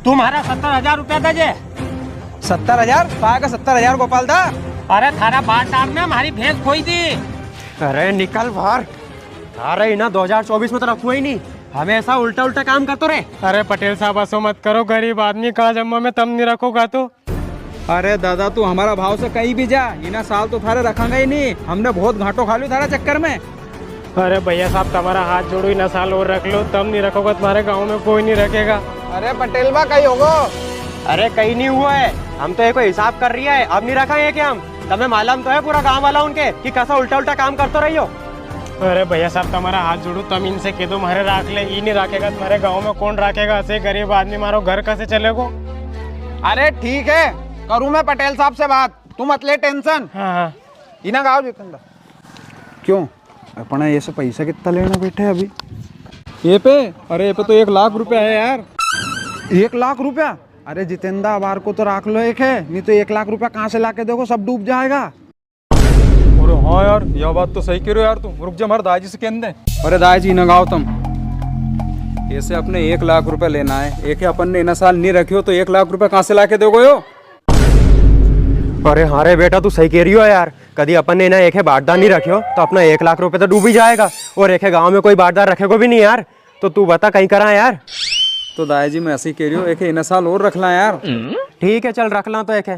तुम्हारा 70,000 रुपया दे। 70,000 पाएगा? 70,000 गोपाल दा। अरे थारा बात डाल में हमारी भैंस खोई थी। अरे निकल बाहर। अरे ना 2024 में तो रखो ही नहीं, हमेशा उल्टा उल्टा काम करते रहे। अरे पटेल साहब ऐसा मत करो, गरीब आदमी कहाँ जम्मा में तम नहीं रखोगा तो। अरे दादा तू हमारा भाव से कहीं भी जा, इना साल तो थारे रखेंगे ही नहीं। हमने बहुत घाटो खा ली थारा चक्कर में। अरे भैया साहब तुम्हारा हाथ जोड़ो, इना साल और रख लो, तम नहीं रखोगा तुम्हारे गाँव में कोई नहीं रखेगा। अरे पटेल बा कहीं होगो? अरे कहीं नहीं हुआ है, हम तो एक हिसाब कर रही है, अब नहीं रखा है क्या हम? तमें मालूम तो है पूरा गाँव वाला उनके कि कैसा उल्टा उल्टा काम करते रही हो। अरे भैया साहब तुम्हारा हाथ जोड़ो, तुम इनसे कह दो हमारे राख ले, ये नहीं रखेगा तुम्हारे गाँव में कौन रखेगा? ऐसे गरीब आदमी मारो घर कैसे चलेगो? अरे ठीक है, करूँ मैं पटेल साहब से बात, तू मत ले टेंशन। हाँ। इना गाँव जितना क्यों अपना ये से पैसा कितना लेना बैठे अभी ये पे? अरे ये पे तो 1 लाख रुपया है यार। 1 लाख रुपया? अरे जितेंद्र अबार को तो रख लो एक है, नहीं तो 1 लाख रुपया कहाँ से लाके देखो, सब डूब जाएगा। अरे हाँ यार, यह बात तो सही कह रहे हो यार तुम। रुक जा, हमारे दादाजी से कहने दे। अरे दादाजी न गाओ तुम, ऐसे अपने 1 लाख रुपया लेना है, एक अपन ने इना साल नहीं रखी हो तो 1 लाख रुपया कहाँ से लाके दोगे हो? अरे हाँ रे बेटा, तू सही कह रही हो यार। कभी अपन ने ना एक है बाटदार नहीं रखे हो तो अपना 1 लाख रुपए तो डूब ही जाएगा, और एक है गाँव में कोई बाटदार रखेगा भी नहीं यार। तो तू बता कहीं करा यार। तो दादाजी मैं ऐसे ही कह रही हूँ, एक इना साल और रख ला यार। ठीक है चल रख ला तो एक है,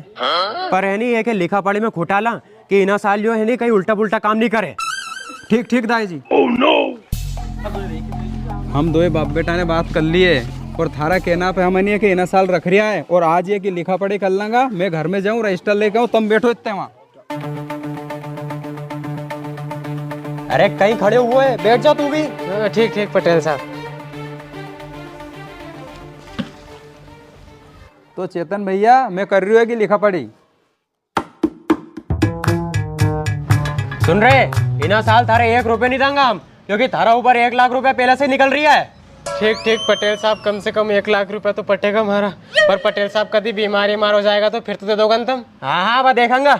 पर है नहीं एक है लिखा पढ़ी में घोटाला कि इना साल जो है नहीं कहीं उल्टा पुल्टा काम नहीं करे। ठीक ठीक दादाजी। हम दो बाप बेटा ने बात कर लिए और थारा कहना पे हम नहीं है कि इना साल रख रिया है, और आज ये कि लिखा पढ़ी कर लांगा, मैं घर में जाऊँ रजिस्टर लेके आऊँ, तुम बैठो इतने वहाँ। अरे कहीं खड़े हुए है, बैठ जा तू भी। ठीक ठीक पटेल साहब। तो चेतन भैया मैं कर रही हूँ कि लिखा पढ़ी। सुन रहे, इना साल थारे 1 रुपए नहीं देंगे हम, क्योंकि थारा ऊपर 1 लाख रुपया पहले से निकल रही है। ठीक ठीक पटेल साहब, कम से कम 1 लाख रुपया तो पटेगा हमारा। पर पटेल साहब कभी बीमारी मार हो जाएगा तो फिर तो दे दोगे तुम। हाँ हाँ मैं देखेंगा।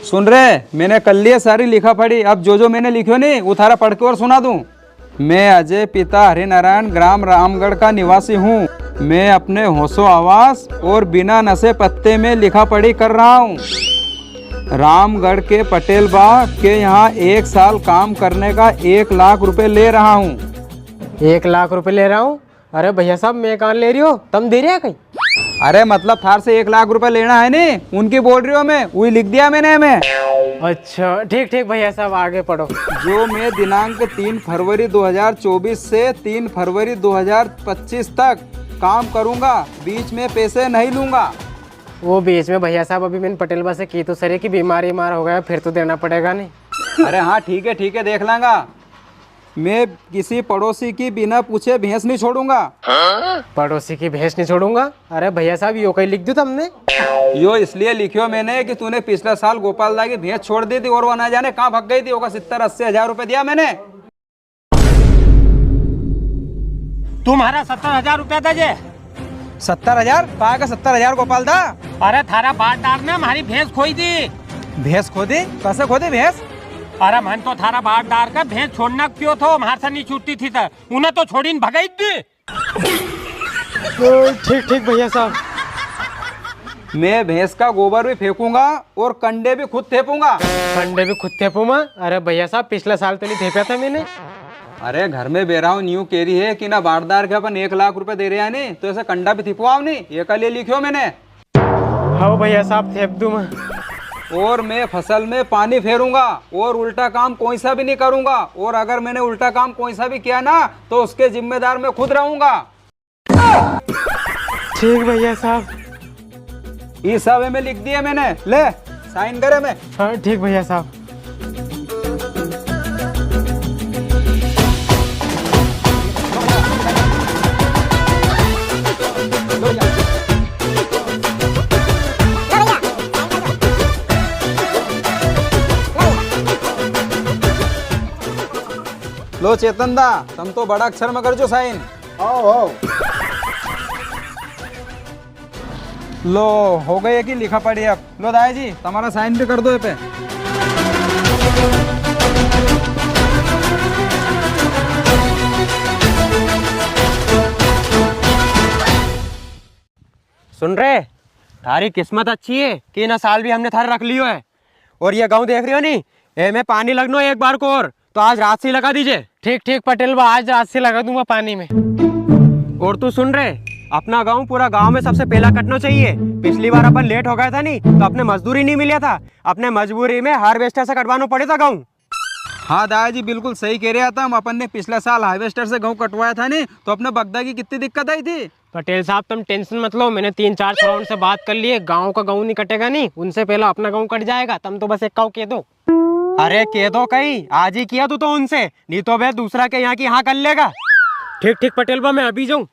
सुन रहे, मैंने कर लिया सारी लिखा पढ़ी, अब जो जो मैंने लिखो नहीं वो थारा पढ़ के और सुना दूं। मैं अजय पिता हरिनारायण ग्राम रामगढ़ का निवासी हूँ। मैं अपने होशो आवास और बिना नशे पत्ते में लिखा पढ़ी कर रहा हूँ। रामगढ़ के पटेल बा के यहाँ 1 साल काम करने का 1 लाख रुपए ले रहा हूँ। 1 लाख रुपए ले रहा हूँ? अरे भैया साहब मैं कहाँ ले रही हो, तुम दे रहे हो कहीं? अरे मतलब थार से 1 लाख रुपए लेना है नहीं, उनकी बोल रही हो मैं, वही लिख दिया मैंने हमें। अच्छा ठीक ठीक भैया साहब आगे पढ़ो। जो मैं दिनांक 3 फरवरी 2024 से 3 फरवरी 2025 तक काम करूंगा, बीच में पैसे नहीं लूंगा। वो बीच में भैया साहब अभी मैंने पटेल बा से की तो सर की बीमारी मार हो गया, फिर तो देना पड़ेगा नहीं। अरे हाँ ठीक है देख लांगा। मैं किसी पड़ोसी की बिना पूछे भैंस नहीं छोड़ूंगा। पड़ोसी की भैंस नहीं छोड़ूंगा? अरे भैया साहब यो कहीं लिख दो तुमने? यो इसलिए लिखियो मैंने कि तूने पिछला साल गोपाल दा की भैंस छोड़ दी थी और वो ना जाने कहाँ भाग गई थी। होगा 70-80 हजार रुपए दिया मैंने। तुम्हारा 70,000 रुपया दे। 70,000 पाएगा? 70,000 गोपाल दा। अरे थारा बात डाल में हमारी भैंस खोई थी। भैंस खोदी? कैसे खोदी भैंस? अरे मन तो थारा बात डाल कर भैंस छोड़ना क्यों थो, हमारे से नहीं छूटती थी तो उन्हें तो छोड़ी न भगाई थी। ठीक ठीक भैया साहब। मैं भैंस का गोबर भी फेंकूंगा और कंडे भी खुद थेपूंगा। कंडे भी खुद थेपू मैं? अरे भैया साहब पिछले साल तो नहीं थेपा था मैंने। अरे घर में बेरा हूँ, न्यू केरी है कि ना बारदार के अपन 1 लाख रुपए दे रहे हैं नहीं, तो ऐसे कंडा भी थिपवाओ नहीं, ये का लिए लिखियो मैंने। हाँ भैया साहब थेप दूं मैं। और मैं फसल में पानी फेरूंगा और उल्टा काम कोई सा भी नहीं करूंगा, और अगर मैंने उल्टा काम कोई सा भी किया ना तो उसके जिम्मेदार मैं खुद रहूंगा। ठीक भैया साहब। ये सब में लिख दिया मैंने, ले साइन करे मैं। हाँ ठीक भैया साहब। लो चेतन दा, तुम तो बड़ा अक्षर में कर जो साइन। आओ लो हो गई है कि लिखा पड़ी अब। लो दाई जी तुम्हारा साइन भी कर दो ये पे। सुन रहे, थारी किस्मत अच्छी है कि ना साल भी हमने थारे रख लियो है। और ये गांव देख रही हो नी, ए में पानी लगनो एक बार को, और तो आज रात से ही लगा दीजिए। ठीक ठीक पटेल बा, आज रात से लगा दूंगा पानी में। और तू सुन रहे, अपना गांव पूरा गांव में सबसे पहला कटना चाहिए। पिछली बार अपन लेट हो गया था नी, तो अपने मजदूरी नहीं मिला था, अपने मजबूरी में हार्वेस्टर से कटवाना पड़े था गाँव। हाँ दादाजी बिल्कुल सही कह रहे था। हम अपन ने पिछले साल हार्वेस्टर से गेहूं कटवाया था नहीं, तो अपने बगदा की कितनी दिक्कत आई थी। पटेल साहब तुम टेंशन मत लो, मैंने 3-4 श्रावण से बात कर ली है, गाँव का गेहूं नहीं कटेगा नहीं, उनसे पहले अपना गेहूं कट जाएगा। तुम तो बस एक काऊ कह दो। अरे कह दो कहीं, आज ही किया तू तो उनसे, नहीं तो वे दूसरा के यहाँ की यहाँ कर लेगा। ठीक ठीक पटेल बा, मैं अभी जाऊँ।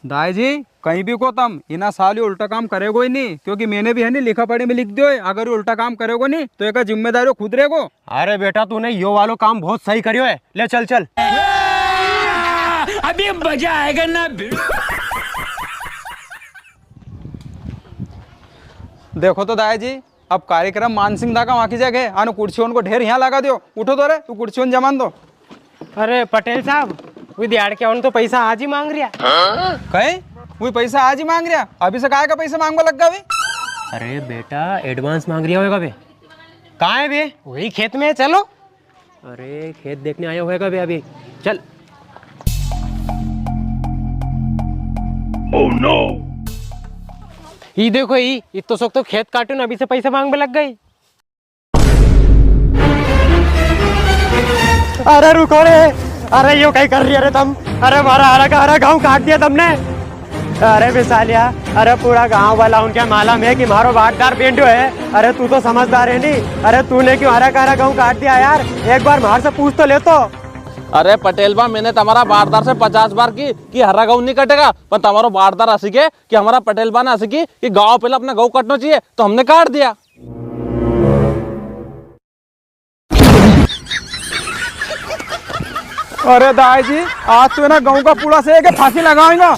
दादाजी कहीं भी को तुम इना साल ये उल्टा काम करेगो ही नहीं, क्योंकि मैंने भी है नहीं लिखा पढ़ी में लिख दियो है, अगर ये उल्टा काम करेगो नहीं तो एक जिम्मेदारी खुद रहेगो। अरे बेटा तूने यो वालो काम बहुत सही करियो है, ले चल चल। अभी मजा आएगा ना। देखो तो दादाजी, अब कार्यक्रम मानसिंह दा का वहाँ की जगह आनो कुर्सियों को ढेर यहाँ लगा दियो। उठो तो रे, तू कुर्सियों जमान दो। अरे पटेल साहब, वो दिहाड़ के तो पैसा आज ही मांग रिया। कहे वो पैसा आज ही मांग रहा, अभी से काय का पैसा मांगवा लग गए। अरे बेटा एडवांस मांग रिया होगा बे। कहाँ है बे? वही खेत में है, चलो। अरे खेत देखने आया होगा बे अभी, चल। Oh no. ये देखो, ये तो सोच तो खेत काटू ना, अभी से पैसा मांगने लग गई। अरे रुको रे, अरे यो क्या कर रही है रे तुम? अरे हमारा गाँव काट दिया तुमने। अरे विशालिया, अरे पूरा गांव वाला उनके मालूम है कि मारो बाटदार पेंटो है। अरे तू तो समझदार है नहीं, अरे तूने क्यों हरा गाँव काट दिया यार? एक बार मार से पूछ तो ले तो। अरे पटेल बा, मैंने तुम्हारा बारदार से 50 बार की कि हरा गाँव नहीं कटेगा, पर तुम्हारो बारदार ऐसी के कि हमारा पटेल बा ने ऐसी की कि गाँव पहले अपना गाँव कटना चाहिए, तो हमने काट दिया। अरे दादाजी आज तो ना गाँव का पूरा से फांसी लगाएगा।